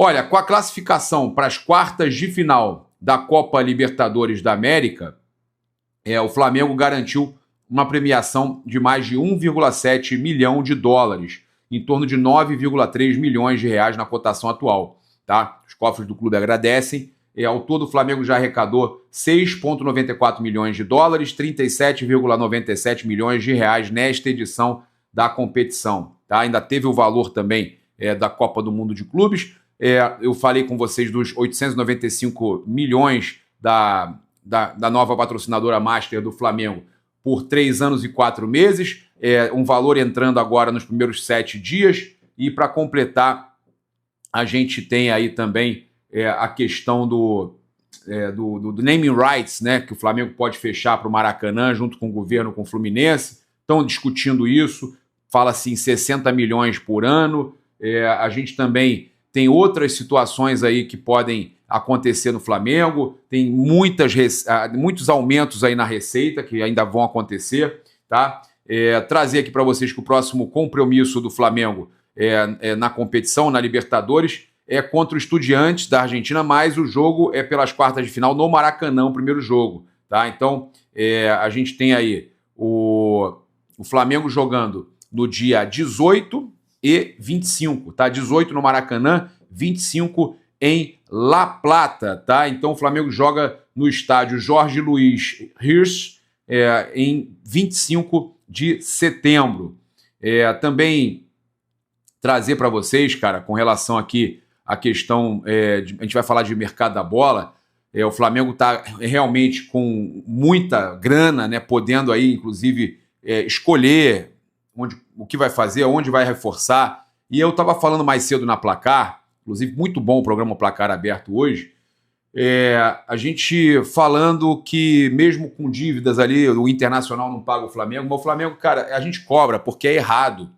Olha, com a classificação para as quartas de final da Copa Libertadores da América, o Flamengo garantiu uma premiação de mais de 1,7 milhão de dólares, em torno de 9,3 milhões de reais na cotação atual. Tá? Os cofres do clube agradecem. Ao todo, o Flamengo já arrecadou 6,94 milhões de dólares, 37,97 milhões de reais nesta edição da competição. Tá? Ainda teve o valor também da Copa do Mundo de Clubes. Eu falei com vocês dos 895 milhões da nova patrocinadora Master do Flamengo por 3 anos e 4 meses, um valor entrando agora nos primeiros 7 dias, e para completar, a gente tem aí também a questão do naming rights, né, que o Flamengo pode fechar para o Maracanã junto com o governo, com o Fluminense. Estão discutindo isso, fala-se em 60 milhões por ano. A gente também tem outras situações aí que podem acontecer no Flamengo, tem muitos aumentos aí na receita que ainda vão acontecer, tá? Trazer aqui para vocês que o próximo compromisso do Flamengo na competição, na Libertadores, é contra o Estudiantes da Argentina, mas o jogo é pelas quartas de final no Maracanã, o primeiro jogo, tá? Então, a gente tem aí o Flamengo jogando no dia 18 e 25, tá? 18 no Maracanã, 25 em La Plata, tá? Então o Flamengo joga no estádio Jorge Luiz Hirsch em 25 de setembro. Também trazer para vocês, cara, com relação aqui à questão, a gente vai falar de mercado da bola, o Flamengo está realmente com muita grana, né, podendo aí, inclusive, escolher o que vai fazer, onde vai reforçar. E eu estava falando mais cedo na Placar, inclusive muito bom o programa Placar Aberto hoje, a gente falando que mesmo com dívidas ali, o Internacional não paga o Flamengo, mas o Flamengo, cara, a gente cobra porque é errado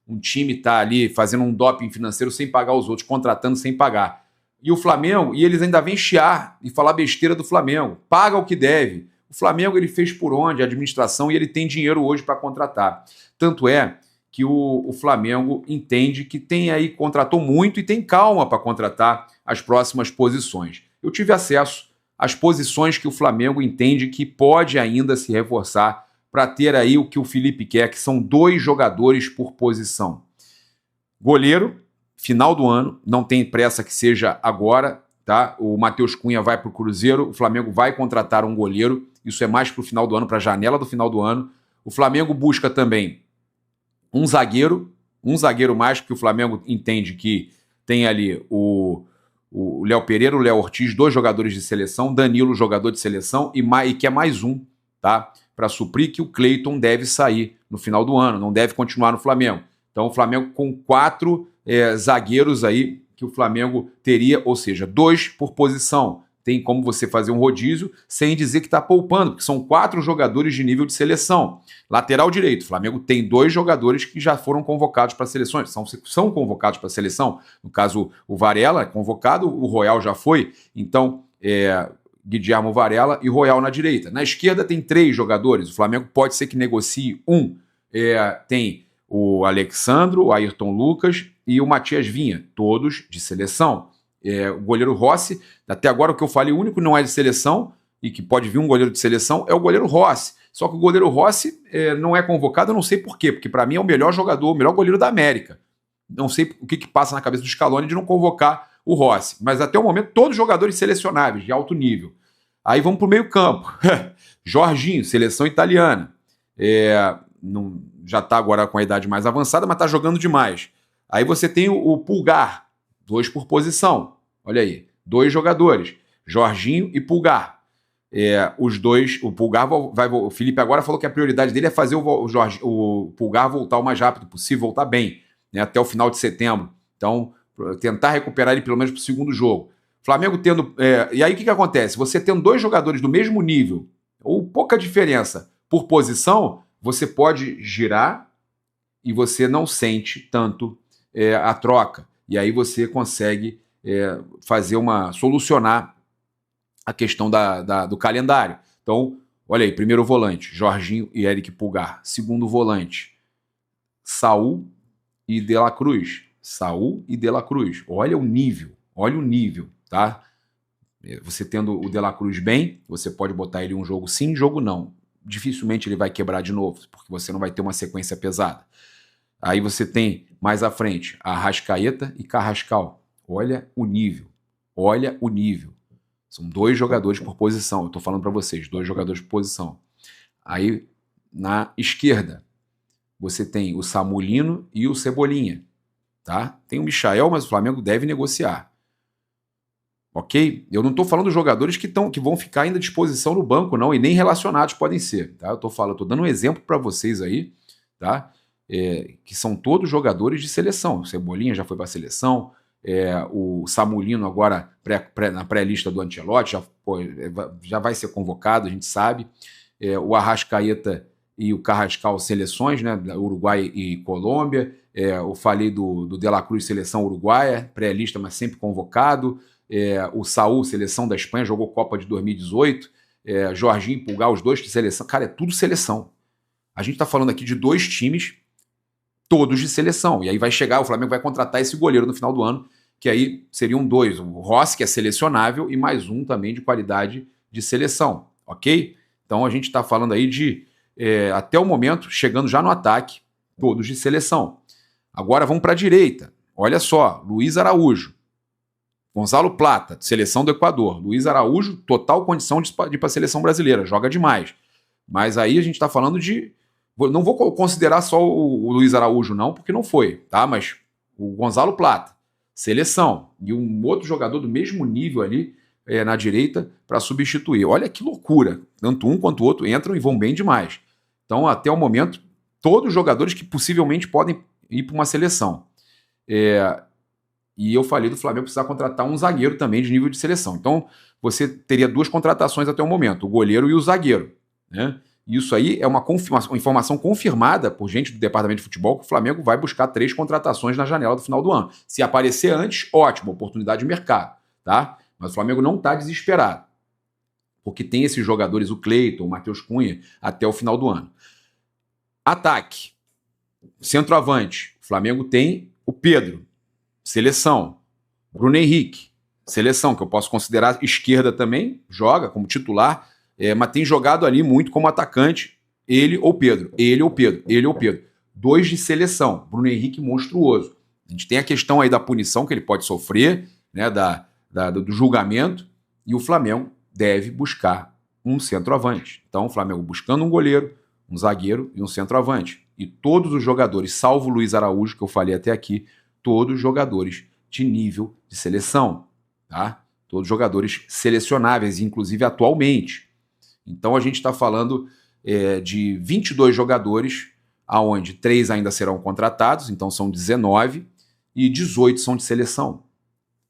um time tá ali fazendo um doping financeiro sem pagar os outros, contratando sem pagar. E o Flamengo, e eles ainda vêm chiar e falar besteira do Flamengo, paga o que deve. O Flamengo ele fez por onde? A administração, e ele tem dinheiro hoje para contratar. Tanto é que o Flamengo entende que tem aí, contratou muito e tem calma para contratar as próximas posições. Eu tive acesso às posições que o Flamengo entende que pode ainda se reforçar para ter aí o que o Felipe quer, que são 2 jogadores por posição. Goleiro, final do ano, não tem pressa que seja agora, tá? O Matheus Cunha vai para o Cruzeiro, o Flamengo vai contratar um goleiro, isso é mais para o final do ano, para a janela do final do ano. O Flamengo busca também um zagueiro mais, porque o Flamengo entende que tem ali o Léo Pereira, o Léo Ortiz, 2 jogadores de seleção, Danilo, jogador de seleção, e quer mais um, tá? Para suprir que o Cleiton deve sair no final do ano, não deve continuar no Flamengo. Então o Flamengo com 4 zagueiros aí que o Flamengo teria, ou seja, 2 por posição. Tem como você fazer um rodízio sem dizer que está poupando, porque são 4 jogadores de nível de seleção. Lateral direito, o Flamengo tem 2 jogadores que já foram convocados para seleções, são convocados para a seleção. No caso, o Varela é convocado, o Royal já foi, então Guilherme Varela e Royal na direita. Na esquerda tem 3 jogadores, o Flamengo pode ser que negocie um. Tem o Alexandro, o Ayrton Lucas e o Matias Vinha, todos de seleção. O goleiro Rossi, até agora o que eu falei, o único que não é de seleção e que pode vir um goleiro de seleção é o goleiro Rossi. Só que o goleiro Rossi não é convocado, eu não sei por quê, porque para mim é o melhor jogador, o melhor goleiro da América. Não sei o que passa na cabeça do Scaloni de não convocar o Rossi, mas até o momento todos jogadores selecionáveis, de alto nível. Aí vamos para o meio campo. Jorginho, seleção italiana. Já está agora com a idade mais avançada, mas está jogando demais. Aí você tem o Pulgar, 2 por posição. Olha aí, 2 jogadores, Jorginho e Pulgar. Os 2, o Pulgar o Felipe agora falou que a prioridade dele é fazer o Pulgar voltar o mais rápido possível, voltar bem, né, até o final de setembro. Então, tentar recuperar ele pelo menos para o segundo jogo. Flamengo tendo... e aí o que acontece? Você tendo 2 jogadores do mesmo nível, ou pouca diferença por posição, você pode girar e você não sente tanto a troca. E aí você consegue solucionar a questão do calendário. Então, olha aí, primeiro volante, Jorginho e Eric Pulgar. Segundo volante, Saul e De La Cruz. Olha o nível, Olha o nível, tá? Você tendo o De La Cruz bem, você pode botar ele um jogo sim, jogo não. Dificilmente ele vai quebrar de novo, porque você não vai ter uma sequência pesada. Aí você tem mais à frente Arrascaeta e Carrascal. Olha o nível. Olha o nível. São 2 jogadores por posição. Eu estou falando para vocês, 2 jogadores por posição. Aí na esquerda você tem o Samulino e o Cebolinha. Tá? Tem o Michael, mas o Flamengo deve negociar. Ok? Eu não estou falando dos jogadores que vão ficar ainda à disposição no banco, não, e nem relacionados podem ser. Tá? Eu estou dando um exemplo para vocês aí, tá? Que são todos jogadores de seleção. O Cebolinha já foi para a seleção, o Samulino agora na pré-lista do Ancelotti já vai ser convocado, a gente sabe. O Arrascaeta e o Carrascal seleções, né? Uruguai e Colômbia. Eu falei do De La Cruz, seleção uruguaia, pré-lista, mas sempre convocado. O Saúl, seleção da Espanha, jogou Copa de 2018. Jorginho, Pulgar, os 2 de seleção. Cara, é tudo seleção. A gente está falando aqui de 2 times, todos de seleção. E aí vai chegar, o Flamengo vai contratar esse goleiro no final do ano, que aí seriam 2. O Rossi, que é selecionável, e mais um também de qualidade de seleção. Ok? Então a gente está falando aí de, até o momento, chegando já no ataque, todos de seleção. Agora vamos para a direita. Olha só, Luiz Araújo. Gonzalo Plata, seleção do Equador. Luiz Araújo, total condição de ir para a seleção brasileira, joga demais. Mas aí a gente está falando de... Não vou considerar só o Luiz Araújo não, porque não foi, tá? Mas o Gonzalo Plata, seleção. E um outro jogador do mesmo nível ali na direita para substituir. Olha que loucura. Tanto um quanto o outro entram e vão bem demais. Então, até o momento, todos os jogadores que possivelmente podem ir para uma seleção. E eu falei do Flamengo precisar contratar um zagueiro também de nível de seleção. Então, você teria 2 contratações até o momento, o goleiro e o zagueiro. Né? Isso aí é uma informação confirmada por gente do departamento de futebol que o Flamengo vai buscar 3 contratações na janela do final do ano. Se aparecer antes, ótimo, oportunidade de mercado. Tá? Mas o Flamengo não está desesperado, porque tem esses jogadores, o Cleiton, o Matheus Cunha, até o final do ano. Ataque. Centroavante. O Flamengo tem o Pedro, seleção. Bruno Henrique, seleção, que eu posso considerar esquerda também, joga como titular, mas tem jogado ali muito como atacante, ele ou Pedro, ele ou Pedro, ele ou Pedro. 2 de seleção, Bruno Henrique monstruoso. A gente tem a questão aí da punição que ele pode sofrer, né, do julgamento, e o Flamengo deve buscar um centroavante. Então o Flamengo buscando um goleiro, um zagueiro e um centroavante. E todos os jogadores, salvo o Luiz Araújo, que eu falei até aqui, todos jogadores de nível de seleção, tá? Todos jogadores selecionáveis, inclusive atualmente. Então a gente está falando de 22 jogadores, aonde 3 ainda serão contratados, então são 19, e 18 são de seleção.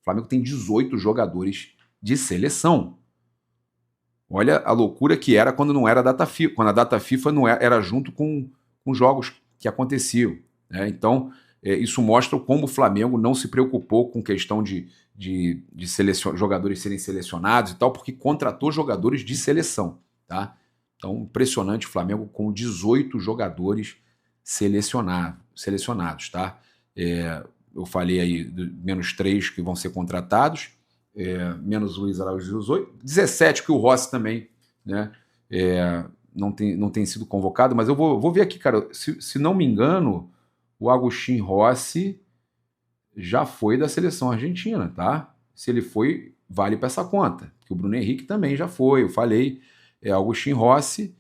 O Flamengo tem 18 jogadores de seleção. Olha a loucura que era quando não era a data FIFA, quando a data FIFA não era junto com jogos que aconteciam. Né? Então, isso mostra como o Flamengo não se preocupou com questão de jogadores serem selecionados e tal, porque contratou jogadores de seleção. Tá? Então, impressionante o Flamengo com 18 jogadores selecionados. Tá? Eu falei aí menos 3 que vão ser contratados, menos o Luiz Araújo 18, 17 que o Rossi também, né? Não tem sido convocado, mas eu vou ver aqui, cara, se não me engano, o Agustín Rossi já foi da seleção argentina, tá? Se ele foi, vale para essa conta, que o Bruno Henrique também já foi, eu falei, Agustín Rossi,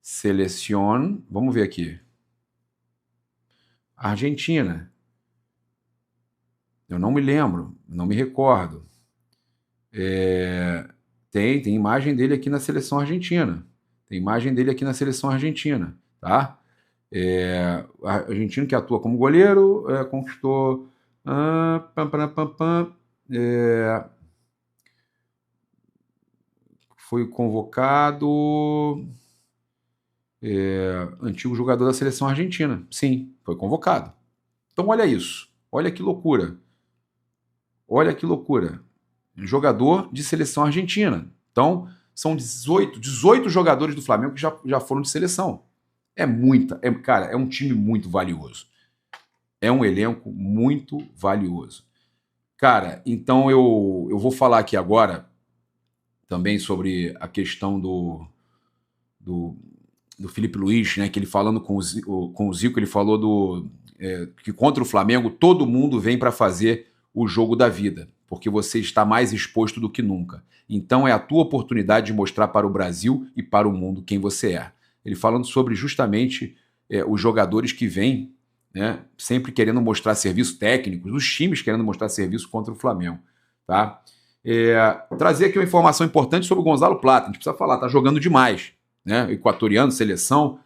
seleção, vamos ver aqui, Argentina, eu não me lembro, não me recordo, tem imagem dele aqui na seleção argentina, tá? Argentino que atua como goleiro, conquistou foi convocado antigo jogador da seleção argentina, sim, foi convocado. Então olha isso, olha que loucura, jogador de seleção argentina. Então são 18 jogadores do Flamengo que já foram de seleção. Cara, é um time muito valioso. é um elenco muito valioso. Cara, então eu vou falar aqui agora também sobre a questão do, do Felipe Luiz, né, que ele falando com o Zico, ele falou que contra o Flamengo todo mundo vem para fazer o jogo da vida, porque você está mais exposto do que nunca. Então é a tua oportunidade de mostrar para o Brasil e para o mundo quem você é. Ele falando sobre justamente os jogadores que vêm, né, sempre querendo mostrar serviço técnico, os times querendo mostrar serviço contra o Flamengo. Tá? Trazer aqui uma informação importante sobre o Gonzalo Plata. A gente precisa falar, tá jogando demais. Né? Equatoriano, seleção,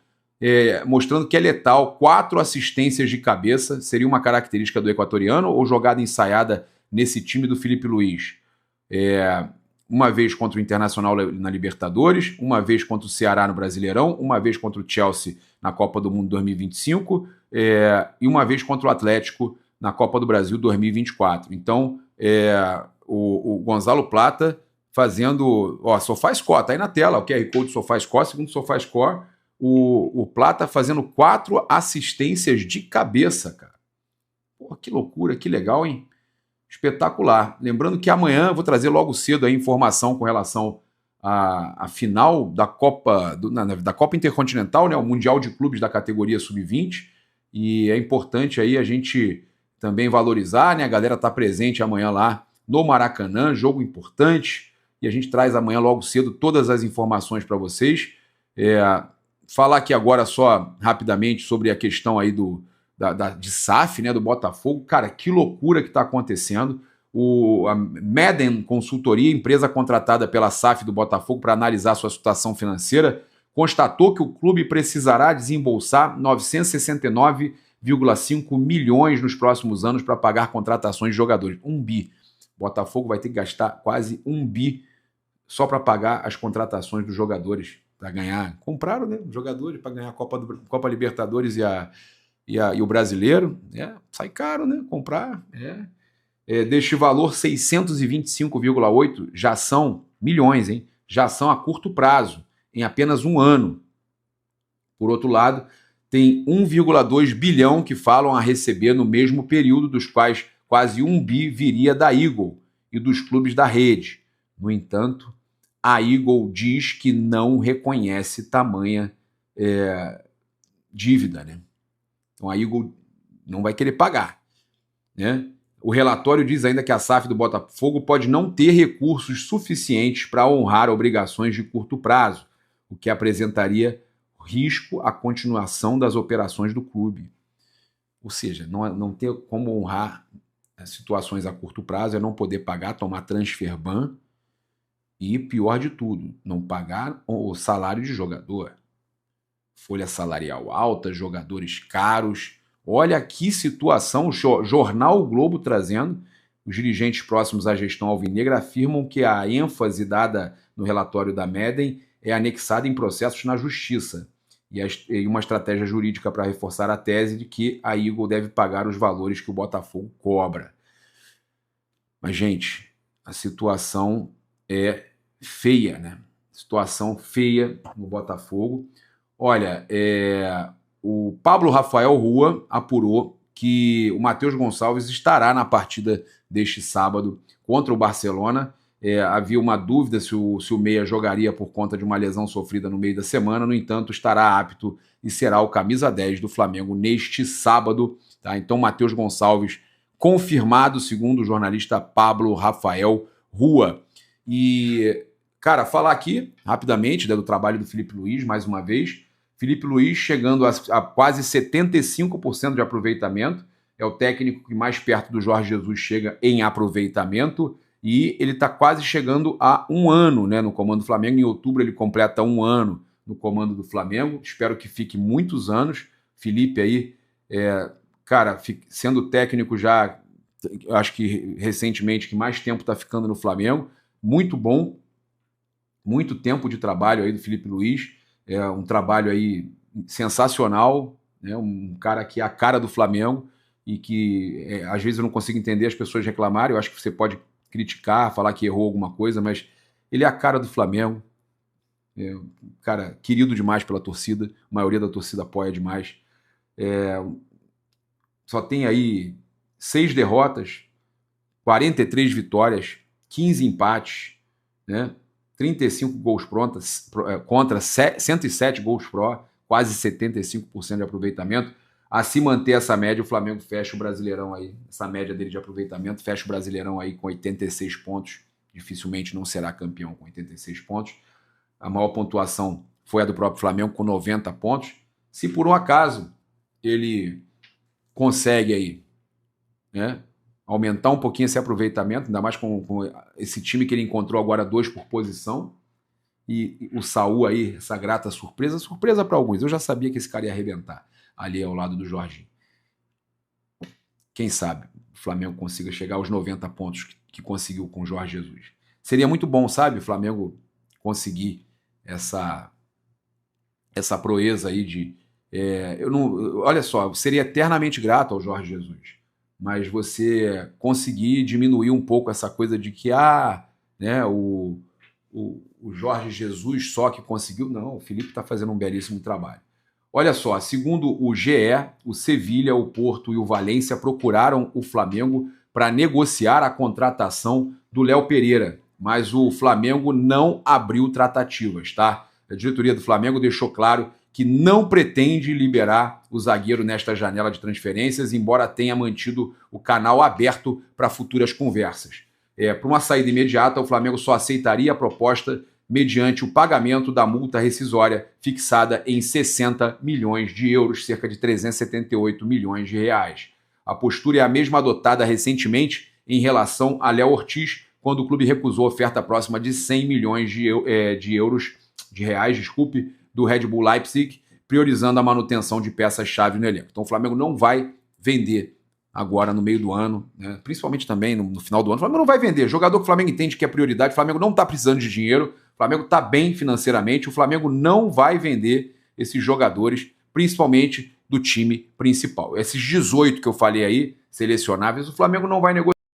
mostrando que é letal. 4 assistências de cabeça seria uma característica do equatoriano ou jogada ensaiada nesse time do Felipe Luiz? Uma vez contra o Internacional na Libertadores, uma vez contra o Ceará no Brasileirão, uma vez contra o Chelsea na Copa do Mundo 2025 e uma vez contra o Atlético na Copa do Brasil 2024. Então, o Gonzalo Plata fazendo, SofaScore, tá aí na tela, o QR Code SofaScore, segundo SofaScore, o Plata fazendo 4 assistências de cabeça, cara. Pô, que loucura, que legal, hein? Espetacular. Lembrando que amanhã eu vou trazer logo cedo a informação com relação à final da Copa, da Copa Intercontinental, né, o Mundial de Clubes da categoria Sub-20, e é importante aí a gente também valorizar, né, a galera tá presente amanhã lá no Maracanã, jogo importante, e a gente traz amanhã logo cedo todas as informações para vocês. Falar aqui agora só rapidamente sobre a questão aí de SAF, né, do Botafogo. Cara, que loucura que está acontecendo. A Madden Consultoria, empresa contratada pela SAF do Botafogo para analisar sua situação financeira, constatou que o clube precisará desembolsar 969,5 milhões nos próximos anos para pagar contratações de jogadores. 1 bi. O Botafogo vai ter que gastar quase 1 bi só para pagar as contratações dos jogadores, para ganhar. Compraram, né, jogadores para ganhar a Copa Libertadores e o brasileiro. Sai caro, né? Comprar. Deste valor, 625,8 já são milhões, hein? Já são a curto prazo, em apenas um ano. Por outro lado, tem 1,2 bilhão que falam a receber no mesmo período, dos quais quase 1 bi viria da Eagle e dos clubes da rede. No entanto, a Eagle diz que não reconhece tamanha dívida, né? Então a Eagle não vai querer pagar, né? O relatório diz ainda que a SAF do Botafogo pode não ter recursos suficientes para honrar obrigações de curto prazo, o que apresentaria risco à continuação das operações do clube. Ou seja, não ter como honrar situações a curto prazo é não poder pagar, tomar transfer ban e, pior de tudo, não pagar o salário de jogador. Folha salarial alta, jogadores caros. Olha que situação, o jornal o Globo trazendo. Os dirigentes próximos à gestão alvinegra afirmam que a ênfase dada no relatório da Madden é anexada em processos na justiça e uma estratégia jurídica para reforçar a tese de que a Eagle deve pagar os valores que o Botafogo cobra. Mas, gente, a situação é feia, né? Situação feia no Botafogo. Olha, o Pablo Rafael Rua apurou que o Matheus Gonçalves estará na partida deste sábado contra o Barcelona. Havia uma dúvida se o Meia jogaria por conta de uma lesão sofrida no meio da semana. No entanto, estará apto e será o camisa 10 do Flamengo neste sábado. Tá? Então, Matheus Gonçalves confirmado, segundo o jornalista Pablo Rafael Rua. E, cara, falar aqui rapidamente, né, do trabalho do Felipe Luiz, mais uma vez. Felipe Luiz chegando a quase 75% de aproveitamento. É o técnico que mais perto do Jorge Jesus chega em aproveitamento. E ele está quase chegando a 1 ano, né, no comando do Flamengo. Em outubro ele completa 1 ano no comando do Flamengo. Espero que fique muitos anos. Felipe aí, cara, sendo técnico já, acho que recentemente, que mais tempo está ficando no Flamengo. Muito bom. Muito tempo de trabalho aí do Felipe Luiz. Um trabalho aí sensacional, né? Um cara que é a cara do Flamengo e que às vezes eu não consigo entender as pessoas reclamarem. Eu acho que você pode criticar, falar que errou alguma coisa, mas ele é a cara do Flamengo. Cara, querido demais pela torcida, a maioria da torcida apoia demais. só tem aí 6 derrotas, 43 vitórias, 15 empates, né? 35 gols contra 107 gols pró, quase 75% de aproveitamento. A se manter essa média, o Flamengo fecha o Brasileirão aí, essa média dele de aproveitamento, fecha o Brasileirão aí com 86 pontos, dificilmente não será campeão com 86 pontos. A maior pontuação foi a do próprio Flamengo, com 90 pontos. Se por um acaso ele consegue aí, né, aumentar um pouquinho esse aproveitamento, ainda mais com esse time que ele encontrou agora 2 por posição, e o Saul aí, essa grata surpresa para alguns, eu já sabia que esse cara ia arrebentar ali ao lado do Jorginho. Quem sabe o Flamengo consiga chegar aos 90 pontos que conseguiu com o Jorge Jesus. Seria muito bom, sabe, o Flamengo conseguir essa proeza aí de... olha só, eu seria eternamente grato ao Jorge Jesus, mas você conseguir diminuir um pouco essa coisa de que né, o Jorge Jesus só que conseguiu. Não, o Felipe está fazendo um belíssimo trabalho. Olha só, segundo o GE, o Sevilha, o Porto e o Valência procuraram o Flamengo para negociar a contratação do Léo Pereira, mas o Flamengo não abriu tratativas, tá? A diretoria do Flamengo deixou claro que não pretende liberar o zagueiro nesta janela de transferências, embora tenha mantido o canal aberto para futuras conversas. Para uma saída imediata, o Flamengo só aceitaria a proposta mediante o pagamento da multa rescisória fixada em 60 milhões de euros, cerca de 378 milhões de reais. A postura é a mesma adotada recentemente em relação a Léo Ortiz, quando o clube recusou a oferta próxima de 100 milhões de reais, do Red Bull Leipzig, priorizando a manutenção de peças-chave no elenco. Então o Flamengo não vai vender agora no meio do ano, né? Principalmente também no final do ano. O Flamengo não vai vender. Jogador que o Flamengo entende que é prioridade, o Flamengo não está precisando de dinheiro, o Flamengo está bem financeiramente, o Flamengo não vai vender esses jogadores, principalmente do time principal. Esses 18 que eu falei aí, selecionáveis, o Flamengo não vai negociar.